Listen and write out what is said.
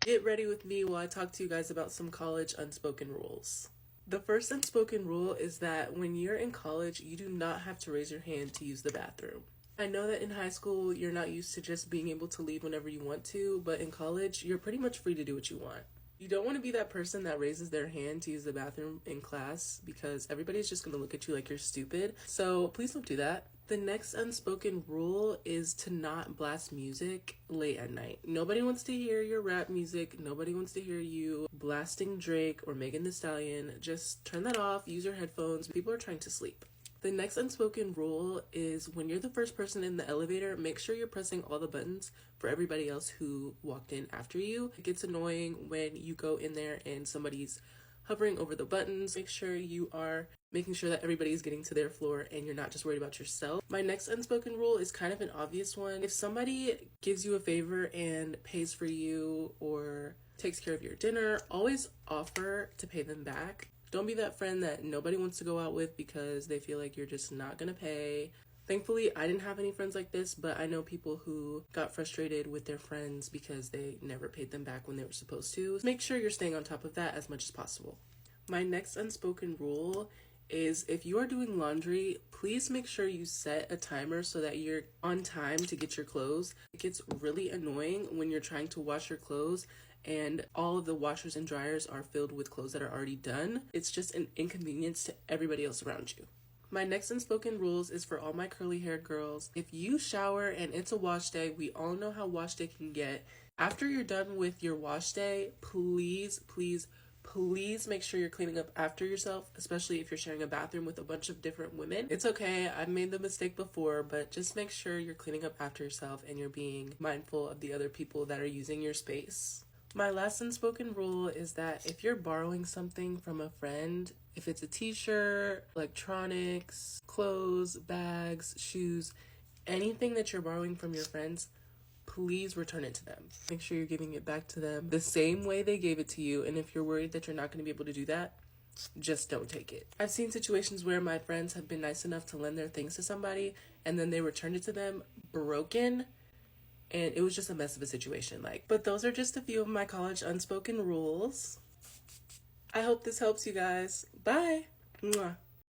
Get ready with me while I talk to you guys about some college unspoken rules. The first unspoken rule is that when you're in college, you do not have to raise your hand to use the bathroom. I know that in high school, you're not used to just being able to leave whenever you want to, but in college, you're pretty much free to do what you want. You don't want to be that person that raises their hand to use the bathroom in class because everybody's just going to look at you like you're stupid. So please don't do that. The next unspoken rule is to not blast music late at night. Nobody wants to hear your rap music. Nobody wants to hear you blasting Drake or Megan Thee Stallion. Just turn that off, use your headphones. People are trying to sleep. The next unspoken rule is when you're the first person in the elevator, make sure you're pressing all the buttons for everybody else who walked in after you. It gets annoying when you go in there and somebody's hovering over the buttons. Make sure you are making sure that everybody's getting to their floor and you're not just worried about yourself. My next unspoken rule is kind of an obvious one. If somebody gives you a favor and pays for you or takes care of your dinner, always offer to pay them back. Don't be that friend that nobody wants to go out with because they feel like you're just not gonna pay. Thankfully, I didn't have any friends like this, but I know people who got frustrated with their friends because they never paid them back when they were supposed to. Make sure you're staying on top of that as much as possible. My next unspoken rule is if you are doing laundry, please make sure you set a timer so that you're on time to get your clothes. It gets really annoying when you're trying to wash your clothes and all of the washers and dryers are filled with clothes that are already done. It's just an inconvenience to everybody else around you. My next unspoken rules is for all my curly haired girls. If you shower and it's a wash day, we all know how wash day can get. After you're done with your wash day, please make sure you're cleaning up after yourself, especially if you're sharing a bathroom with a bunch of different women. It's okay, I've made the mistake before, but just make sure you're cleaning up after yourself and you're being mindful of the other people that are using your space. My last unspoken rule is that if you're borrowing something from a friend, if it's a t-shirt, electronics, clothes, bags, shoes, anything that you're borrowing from your friends, please return it to them. Make sure you're giving it back to them the same way they gave it to you. And if you're worried that you're not going to be able to do that, just don't take it. I've seen situations where my friends have been nice enough to lend their things to somebody and then they returned it to them broken. And it was just a mess of a situation. But those are just a few of my college unspoken rules. I hope this helps you guys. Bye. Mwah.